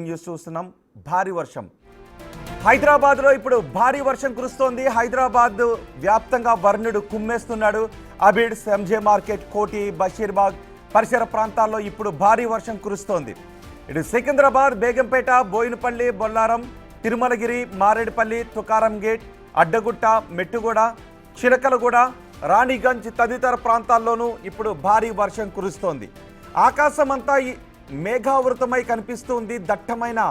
News చూస్తున్నాం. భారీ వర్షం హైదరాబాద్లో ఇప్పుడు భారీ వర్షం కురుస్తోంది. హైదరాబాద్ వ్యాప్తంగా వర్ణుడు కుమ్మేస్తున్నాడు. అబిడ్స్, ఎంజే మార్కెట్, కోటి, బషీర్బాగ్ పరిసర ప్రాంతాల్లో ఇప్పుడు భారీ వర్షం కురుస్తోంది. ఇటు సికింద్రాబాద్, బేగంపేట, బోయినపల్లి, బొల్లారం, తిరుమలగిరి, మారేడుపల్లి, తుకారం గేట్, అడ్డగుట్ట, మెట్టుగూడ, చిలకలగూడ, రాణిగంజ్ తదితర ప్రాంతాల్లోనూ ఇప్పుడు భారీ వర్షం కురుస్తోంది. ఆకాశమంతా మేఘావృతమై కనిపిస్తుంది. దట్టమైన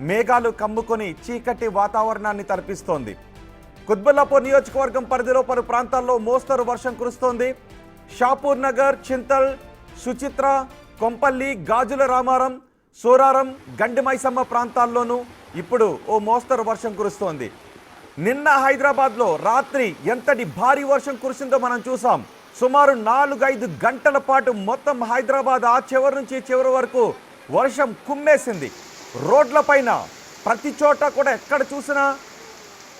మేఘాలు కమ్ముకొని చీకటి వాతావరణాన్ని తలపిస్తోంది. కుత్బుల్లాపూర్ నియోజకవర్గం పరిధిలో పలు ప్రాంతాల్లో మోస్తరు వర్షం కురుస్తోంది. షాపూర్ నగర్, చింతల్, సుచిత్ర, కొంపల్లి, గాజుల రామారం, సూరారం, గండిమైసమ్మ ప్రాంతాల్లోనూ ఇప్పుడు ఓ మోస్తరు వర్షం కురుస్తోంది. నిన్న హైదరాబాద్లో రాత్రి ఎంతటి భారీ వర్షం కురిసిందో మనం చూసాం. సుమారు 4-5 గంటల పాటు మొత్తం హైదరాబాద్ ఆ చివరి నుంచి చివరి వరకు వర్షం కుమ్మేసింది. రోడ్లపైన ప్రతి చోట కూడా ఎక్కడ చూసినా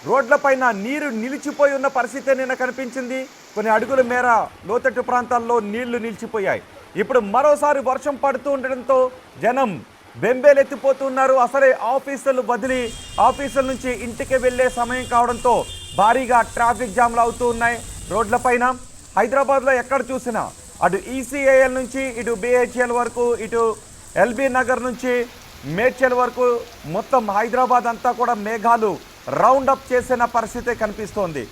రోడ్లపైన నీరు నిలిచిపోయి ఉన్న పరిస్థితి నిన్న కనిపించింది. కొన్ని అడుగుల మేర లోతట్టు ప్రాంతాల్లో నీళ్లు నిలిచిపోయాయి. ఇప్పుడు మరోసారి వర్షం పడుతూ ఉండడంతో జనం బెంబేలెత్తిపోతున్నారు. అసలే ఆఫీసులు వదిలి ఆఫీసుల నుంచి ఇంటికి వెళ్ళే సమయం కావడంతో భారీగా ట్రాఫిక్ జామ్లు అవుతూ ఉన్నాయి రోడ్లపైన. హైదరాబాద్లో ఎక్కడ చూసినా అటు ఈసీఐఎల్ నుంచి ఇటు బిహెచ్ఎల్ వరకు, ఇటు ఎల్బీ నగర్ నుంచి మేడ్చల్ వరకు మొత్తం హైదరాబాద్ అంతా కూడా మేఘాలు రౌండప్ చేసిన పరిస్థితి కనిపిస్తోంది.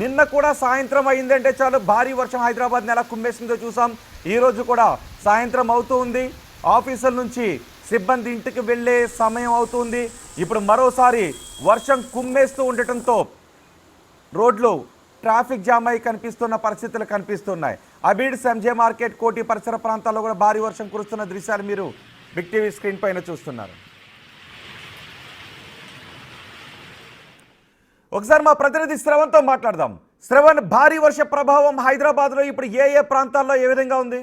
నిన్న కూడా సాయంత్రం అయిందంటే చాలు భారీ వర్షం హైదరాబాద్ని ఎలా కుమ్మేసిందో చూసాం. ఈరోజు కూడా సాయంత్రం అవుతూ ఉంది. ఆఫీసుల నుంచి సిబ్బంది ఇంటికి వెళ్ళే సమయం అవుతుంది. ఇప్పుడు మరోసారి వర్షం కుమ్మేస్తూ ఉండటంతో రోడ్లు ట్రాఫిక్ జామ్ అయి కనిపిస్తున్న పరిస్థితులు కనిపిస్తున్నాయి. అబిడ్స్, ఎంజే మార్కెట్, కోటి పరిసర ప్రాంతాల్లో కూడా భారీ వర్షం కురుస్తున్న దృశ్యాలు మీరు బిగ్ టీవీ స్క్రీన్ పైన చూస్తున్నారు. ఒకసారి మా ప్రతినిధి శ్రవణ్తో మాట్లాడదాం. శ్రవణ్, భారీ వర్ష ప్రభావం హైదరాబాద్లో ఇప్పుడు ఏ ప్రాంతాల్లో ఏ విధంగా ఉంది?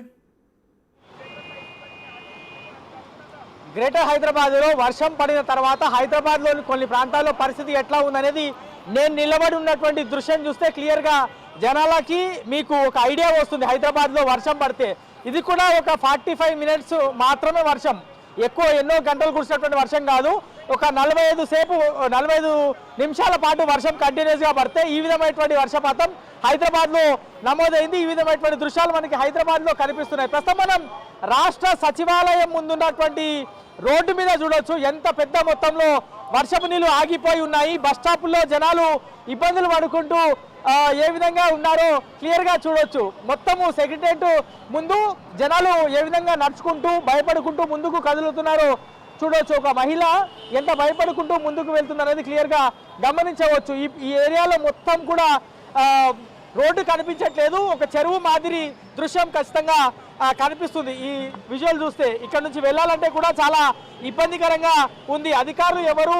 గ్రేటర్ హైదరాబాద్లో వర్షం పడిన తర్వాత హైదరాబాద్లోని కొన్ని ప్రాంతాల్లో పరిస్థితి ఎట్లా ఉందనేది నేను నిలబడి ఉన్నటువంటి దృశ్యం చూస్తే క్లియర్గా జనాలకి మీకు ఒక ఐడియా వస్తుంది. హైదరాబాద్లో వర్షం పడితే ఇది కూడా ఒక 45 మినిట్స్ మాత్రమే వర్షం, ఎక్కువ ఎన్నో గంటలు కురిసినటువంటి వర్షం కాదు. ఒక 45 నిమిషాల పాటు వర్షం కంటిన్యూస్గా పడితే ఈ విధమైనటువంటి వర్షపాతం హైదరాబాద్లో నమోదైంది. ఈ విధమైనటువంటి దృశ్యాలు మనకి హైదరాబాద్లో కనిపిస్తున్నాయి. ప్రస్తుతం మనం రాష్ట్ర సచివాలయం ముందున్నటువంటి రోడ్డు మీద చూడొచ్చు ఎంత పెద్ద మొత్తంలో వర్షపు నీళ్లు ఆగిపోయి ఉన్నాయి. బస్ స్టాపుల్లో జనాలు ఇబ్బందులు పడుకుంటూ ఏ విధంగా ఉన్నారో క్లియర్గా చూడొచ్చు. మొత్తము సెక్రటరియట్ ముందు జనాలు ఏ విధంగా నడుచుకుంటూ భయపడుకుంటూ ముందుకు కదులుతున్నారో చూడొచ్చు. ఒక మహిళ ఎంత భయపడుకుంటూ ముందుకు వెళ్తుందనేది క్లియర్గా గమనించవచ్చు. ఈ ఏరియాలో మొత్తం కూడా రోడ్డు కనిపించట్లేదు. ఒక చెరువు మాదిరి దృశ్యం ఖచ్చితంగా కనిపిస్తుంది. ఈ విజువల్ చూస్తే ఇక్కడ నుంచి వెళ్ళాలంటే కూడా చాలా ఇబ్బందికరంగా ఉంది. అధికారులు ఎవరు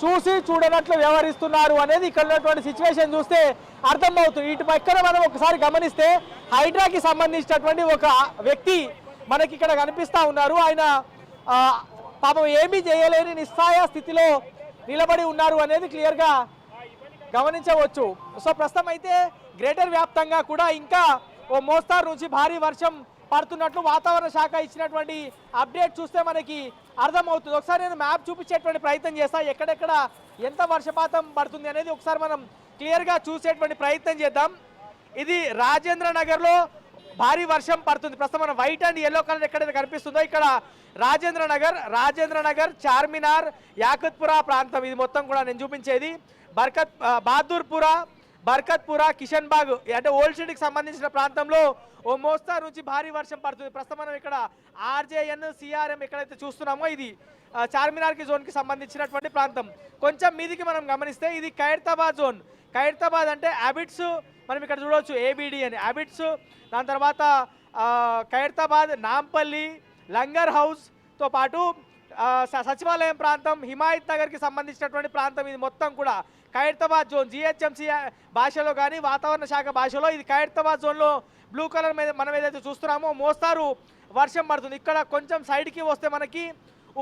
చూసి చూడనట్లు వ్యవహరిస్తున్నారు అనేది ఇక్కడ ఉన్నటువంటి సిచ్యువేషన్ చూస్తే అర్థమవుతుంది. ఇటు పక్కన మనం ఒకసారి గమనిస్తే హైడ్రాకి సంబంధించినటువంటి ఒక వ్యక్తి మనకి ఇక్కడ కనిపిస్తూ ఉన్నారు. ఆయన పాపం ఏమీ చేయలేని నిస్సహాయ స్థితిలో నిలబడి ఉన్నారు అనేది క్లియర్గా గమనించవచ్చు. సో ప్రస్తుతం అయితే గ్రేటర్ వ్యాప్తంగా కూడా ఇంకా ఓ మోస్తారు నుంచి భారీ వర్షం పడుతున్నట్లు వాతావరణ శాఖ ఇచ్చినటువంటి అప్డేట్ చూస్తే మనకి అర్థమవుతుంది. ఒకసారి నేను మ్యాప్ చూపించేటువంటి ప్రయత్నం చేస్తా, ఎక్కడెక్కడ ఎంత వర్షపాతం పడుతుంది అనేది ఒకసారి మనం క్లియర్గా చూసేటువంటి ప్రయత్నం చేద్దాం. ఇది రాజేంద్ర నగర్లో భారీ వర్షం పడుతుంది. ప్రస్తుతం మనం వైట్ అండ్ ఎల్లో కలర్ ఎక్కడైతే కనిపిస్తుందో ఇక్కడ రాజేంద్ర నగర్, చార్మినార్, యాకుత్పురా ప్రాంతం ఇది మొత్తం కూడా నేను చూపించేది. బర్కత్పురా, కిషన్ బాగ్ అంటే ఓల్డ్ సిటీకి సంబంధించిన ప్రాంతంలో ఓ మోస్తారు నుంచి భారీ వర్షం పడుతుంది. ప్రస్తుతం మనం ఇక్కడ ఆర్జేఎన్, సిఆర్ఎం ఎక్కడైతే చూస్తున్నామో ఇది చార్మినార్కి జోన్కి సంబంధించినటువంటి ప్రాంతం. కొంచెం మీదికి మనం గమనిస్తే ఇది ఖైరతాబాద్ జోన్. ఖైరతాబాద్ అంటే అబిడ్స్ మనం ఇక్కడ చూడవచ్చు, ఏబిడి అని అబిడ్స్. దాని తర్వాత ఖైరతాబాద్, నాంపల్లి, లంగర్ హౌస్తో పాటు సచివాలయం ప్రాంతం, హిమాయత్ నగర్కి సంబంధించినటువంటి ప్రాంతం ఇది మొత్తం కూడా ఖైరతాబాద్ జోన్. జిహెచ్ఎంసీ భాషలో కానీ వాతావరణ శాఖ భాషలో ఇది ఖైరతాబాద్ జోన్లో బ్లూ కలర్ మీద మనం ఏదైతే చూస్తున్నామో మోస్తారు వర్షం పడుతుంది. ఇక్కడ కొంచెం సైడ్కి వస్తే మనకి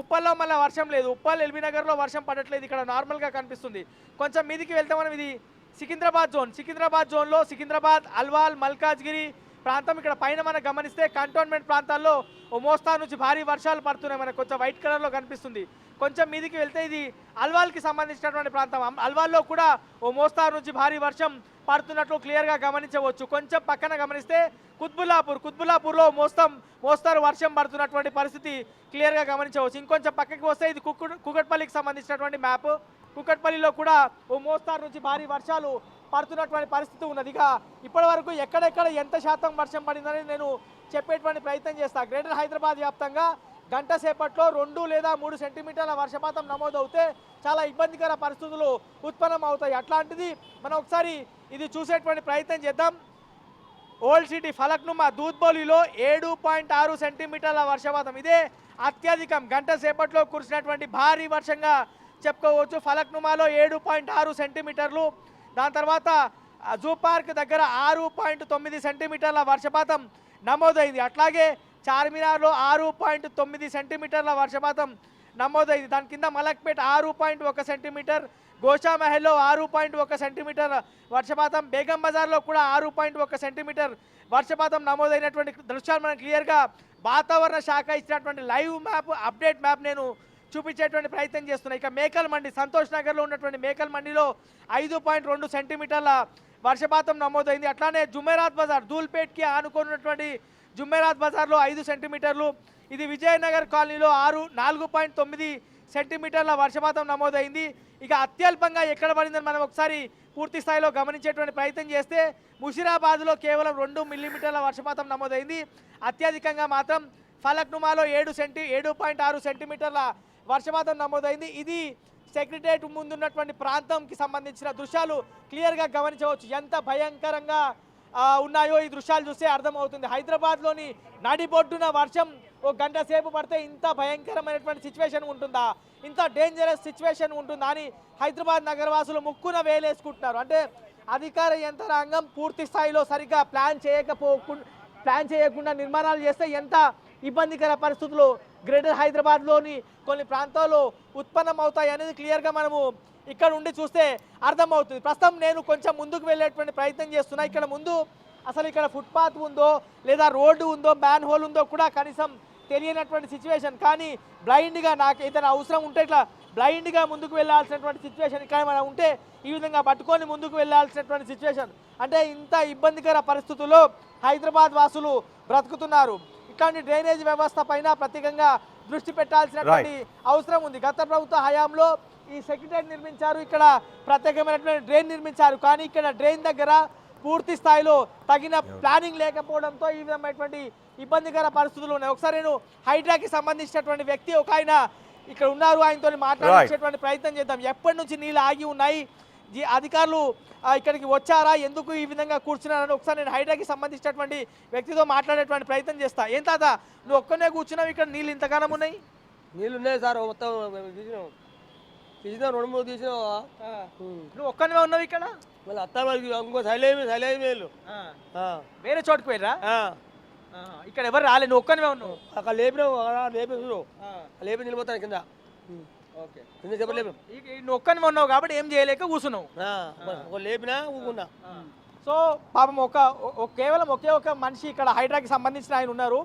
ఉప్పల్లో మళ్ళీ వర్షం లేదు. ఉప్పల్, ఎల్బీ నగర్లో వర్షం పడట్లేదు, ఇక్కడ నార్మల్గా కనిపిస్తుంది. కొంచెం మీదికి వెళ్తే మనం ఇది సికింద్రాబాద్ జోన్లో సికింద్రాబాద్, అల్వాల్, మల్కాజ్గిరి, ప్రాంతం. ఇక్కడ పైన మనం గమనిస్తే కంటోన్మెంట్ ప్రాంతాల్లో ఓ మోస్తారు నుంచి భారీ వర్షాలు పడుతున్నాయి. మనకు కొంచెం వైట్ కలర్లో కనిపిస్తుంది. కొంచెం మీదికి వెళ్తే ఇది అల్వాల్కి సంబంధించినటువంటి ప్రాంతం. అల్వాల్లో కూడా ఓ మోస్తారు నుంచి భారీ వర్షం పడుతున్నట్లు క్లియర్గా గమనించవచ్చు. కొంచెం పక్కన గమనిస్తే కుత్బుల్లాపూర్లో మోస్తారు వర్షం పడుతున్నటువంటి పరిస్థితి క్లియర్గా గమనించవచ్చు. ఇంకొంచెం పక్కకి వస్తే ఇది కుకట్పల్లికి సంబంధించినటువంటి మ్యాప్. కుకట్పల్లిలో కూడా ఓ మోస్తారు నుంచి భారీ వర్షాలు పడుతున్నటువంటి పరిస్థితి ఉన్నది. ఇక ఇప్పటి వరకు ఎక్కడెక్కడ ఎంత శాతం వర్షం పడిందని నేను చెప్పేటువంటి ప్రయత్నం చేస్తాను. గ్రేటర్ హైదరాబాద్ వ్యాప్తంగా గంట సేపట్లో 2 లేదా 3 సెంటీమీటర్ల వర్షపాతం నమోదవుతే చాలా ఇబ్బందికర పరిస్థితులు ఉత్పన్నం అవుతాయి. అట్లాంటిది మనం ఒకసారి ఇది చూసేటువంటి ప్రయత్నం చేద్దాం. ఓల్డ్ సిటీ ఫలక్నుమా దూద్బౌలిలో 7.6 సెంటీమీటర్ల వర్షపాతం. ఇదే అత్యధికం గంట సేపట్లో కురిసినటువంటి భారీ వర్షంగా చెప్పుకోవచ్చు. ఫలక్నుమాలో 7.6 సెంటీమీటర్లు. దాని తర్వాత జూ పార్క్ దగ్గర 6.9 సెంటీమీటర్ల వర్షపాతం నమోదైంది. అట్లాగే చార్మినార్లో 6.9 సెంటీమీటర్ల వర్షపాతం నమోదైంది. దాని కింద మలక్పేట్ 6.1 సెంటీమీటర్, గోషామహల్లో 6.1 సెంటీమీటర్ వర్షపాతం, బేగం బజార్లో కూడా 6.1 సెంటీమీటర్ వర్షపాతం నమోదైనటువంటి దృశ్యాలు మనం క్లియర్గా వాతావరణ శాఖ ఇచ్చినటువంటి లైవ్ మ్యాప్, అప్డేట్ మ్యాప్ నేను చూపించేటువంటి ప్రయత్నం చేస్తున్నాయి. ఇక మేకల్ మండి, సంతోష్ నగర్లో ఉన్నటువంటి మేకల్ మండిలో 5.2 సెంటీమీటర్ల వర్షపాతం నమోదైంది. అట్లానే జుమేరాత్ బజార్, ధూల్పేట్కి ఆనుకున్నటువంటి జుమేరాత్ బజార్లో 5 సెంటీమీటర్లు. ఇది విజయనగర్ కాలనీలో 4.9 సెంటీమీటర్ల వర్షపాతం నమోదైంది. ఇక అత్యల్పంగా ఎక్కడ పడిందని మనం ఒకసారి పూర్తి స్థాయిలో గమనించేటువంటి ప్రయత్నం చేస్తే ముషిరాబాద్లో కేవలం 2 మిల్లీమీటర్ల వర్షపాతం నమోదైంది. అత్యధికంగా మాత్రం ఫలక్నుమాలో 7.6 సెంటీమీటర్ల వర్షపాతం నమోదైంది. ఇది సెక్రటేరియట్ ముందున్నటువంటి ప్రాంతంకి సంబంధించిన దృశ్యాలు క్లియర్గా గమనించవచ్చు. ఎంత భయంకరంగా ఉన్నాయో ఈ దృశ్యాలు చూస్తే అర్థమవుతుంది. హైదరాబాద్లోని నడిబొడ్డున వర్షం ఒక గంట సేపు పడితే ఇంత భయంకరమైనటువంటి సిచ్యువేషన్ ఉంటుందా, ఇంత డేంజరస్ సిచ్యువేషన్ ఉంటుందా అని హైదరాబాద్ నగరవాసులు ముక్కున వేలేసుకుంటున్నారు. అంటే అధికార యంత్రాంగం పూర్తి స్థాయిలో సరిగ్గా ప్లాన్ చేయకుండా నిర్మాణాలు చేస్తే ఎంత ఇబ్బందికర పరిస్థితులు గ్రేటర్ హైదరాబాద్లోని కొన్ని ప్రాంతాల్లో ఉత్పన్నం అవుతాయి అనేది క్లియర్గా మనము ఇక్కడ ఉండి చూస్తే అర్థమవుతుంది. ప్రస్తుతం నేను కొంచెం ముందుకు వెళ్ళేటువంటి ప్రయత్నం చేస్తున్నా. ఇక్కడ ముందు అసలు ఇక్కడ ఫుట్పాత్ ఉందో లేదా రోడ్డు ఉందో, మ్యాన్ హోల్ ఉందో కూడా కనీసం తెలియనటువంటి సిచ్యువేషన్. కానీ బ్లైండ్గా నాకు ఏదైనా అవసరం ఉంటే ఇట్లా బ్లైండ్గా ముందుకు వెళ్ళాల్సినటువంటి సిచ్యువేషన్ ఇక్కడ మనం ఉంటే ఈ విధంగా పట్టుకొని ముందుకు వెళ్ళాల్సినటువంటి సిచ్యువేషన్. అంటే ఇంత ఇబ్బందికర పరిస్థితుల్లో హైదరాబాద్ వాసులు బ్రతుకుతున్నారు. ఇట్లాంటి డ్రైనేజ్ వ్యవస్థ పైన ప్రత్యేకంగా దృష్టి పెట్టాల్సినటువంటి అవసరం ఉంది. గత ప్రభుత్వ హయాంలో ఈ సెక్రటరీ నిర్మించారు, ఇక్కడ ప్రత్యేకమైనటువంటి డ్రైన్ నిర్మించారు. కానీ ఇక్కడ డ్రైన్ దగ్గర పూర్తి స్థాయిలో తగిన ప్లానింగ్ లేకపోవడంతో ఈ విధమైనటువంటి ఇబ్బందికర పరిస్థితులు ఉన్నాయి. ఒకసారి నేను హైడ్రాకి సంబంధించినటువంటి వ్యక్తి ఒక ఆయన ఇక్కడ ఉన్నారు, ఆయనతో మాట్లాడేటువంటి ప్రయత్నం చేద్దాం. ఎప్పటి నుంచి నీళ్ళు ఆగి ఉన్నాయి, అధికారులు ఇక్కడికి వచ్చారా, ఎందుకు ఈ విధంగా కూర్చున్నారని ఒకసారి నేను హైడ్రాకి సంబంధించినటువంటి వ్యక్తితో మాట్లాడేటువంటి ప్రయత్నం చేస్తా. ఏం తాత, నువ్వు ఒక్కనే కూర్చున్నావు, ఇక్కడ నీళ్ళు ఇంతకాలం ఉన్నాయి? నీళ్ళు ఉన్నాయి సార్, మొత్తం తీసినా 2-3 తీసినావా? నువ్వు ఒక్కనే ఉన్నావు ఇక్కడ? మళ్ళీ అత్త ఇంకో శైలేమి వేరే చోటుకు పోయిరా? ఇక్కడ ఎవరు రాలే, నువ్వు ఒక్కనే ఉన్నావు? అక్కడ లేపినావు, లేపి చూడు, లేపి నిలిపోతాను కింద. ఓకే, కింద చెప్పలేము. నువ్వు ఒక్కనే ఉన్నావు కాబట్టి ఏం చేయలేక కూర్చున్నావు. లేపినా ఊకున్నా. సో పాపం కేవలం ఒకే ఒక మనిషి ఇక్కడ హైడ్రాకి సంబంధించిన ఆయన ఉన్నారు.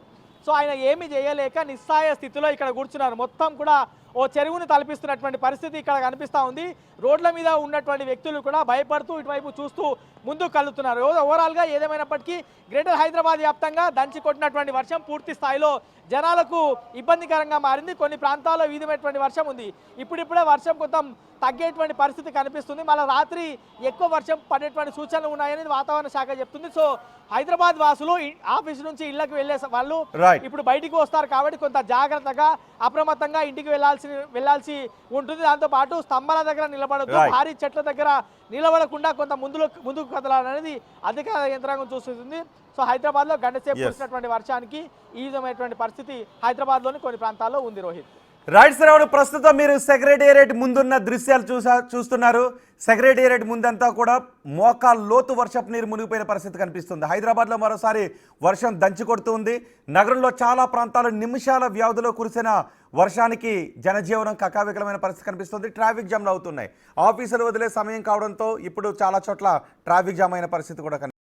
సో ఆయన ఏమి చేయలేక నిస్సాయ స్థితిలో ఇక్కడ కూర్చున్నారు. మొత్తం కూడా ఓ చెరువుని తలపిస్తున్నటువంటి పరిస్థితి ఇక్కడ కనిపిస్తూ ఉంది. రోడ్ల మీద ఉన్నటువంటి వ్యక్తులు కూడా భయపడుతూ ఇటువైపు చూస్తూ ముందుకు కలుగుతున్నారు. ఓవరాల్గా ఏదేమైనప్పటికీ గ్రేటర్ హైదరాబాద్ వ్యాప్తంగా దంచి కొట్టినటువంటి వర్షం పూర్తి స్థాయిలో జనాలకు ఇబ్బందికరంగా మారింది. కొన్ని ప్రాంతాల్లో ఈ విధమైనటువంటి వర్షం ఉంది. ఇప్పుడిప్పుడే వర్షం కొంత తగ్గేటువంటి పరిస్థితి కనిపిస్తుంది. మళ్ళీ రాత్రి ఎక్కువ వర్షం పడేటువంటి సూచనలు ఉన్నాయని వాతావరణ శాఖ చెప్తుంది. సో హైదరాబాద్ వాసులు ఆఫీస్ నుంచి ఇళ్లకు వెళ్లే వాళ్ళు ఇప్పుడు బయటికి వస్తారు కాబట్టి కొంత జాగ్రత్తగా అప్రమత్తంగా ఇంటికి వెళ్లాల్సి ఉంటుంది. దాంతో పాటు స్తంభాల దగ్గర నిలబడద్దు, భారీ చెట్ల దగ్గర నిలబడకుండా కొంత ముందుకు కదలాలనేది అధికార యంత్రాంగం చూస్తుంది. సో హైదరాబాద్లో గంటసేపు కురిసినటువంటి వర్షానికి ఈ విధమైనటువంటి పరిస్థితి హైదరాబాద్లోని కొన్ని ప్రాంతాల్లో ఉంది. రోహిత్, రైట్ శ్రావణ్, ప్రస్తుతం మీరు సెక్రటేరియట్ ముందున్న దృశ్యాలు చూస్తున్నారు. సెక్రటేరియట్ ముందంతా కూడా మోకాలు లోతు వర్షపు నీరు మునిగిపోయిన పరిస్థితి కనిపిస్తుంది. హైదరాబాద్లో మరోసారి వర్షం దంచి కొడుతుంది. నగరంలో చాలా ప్రాంతాలు నిమిషాల వ్యవధిలో కురిసిన వర్షానికి జనజీవనం కకావికలమైన పరిస్థితి కనిపిస్తుంది. ట్రాఫిక్ జామ్లు అవుతున్నాయి. ఆఫీసులు వదిలే సమయం కావడంతో ఇప్పుడు చాలా చోట్ల ట్రాఫిక్ జామ్ అయిన పరిస్థితి కూడా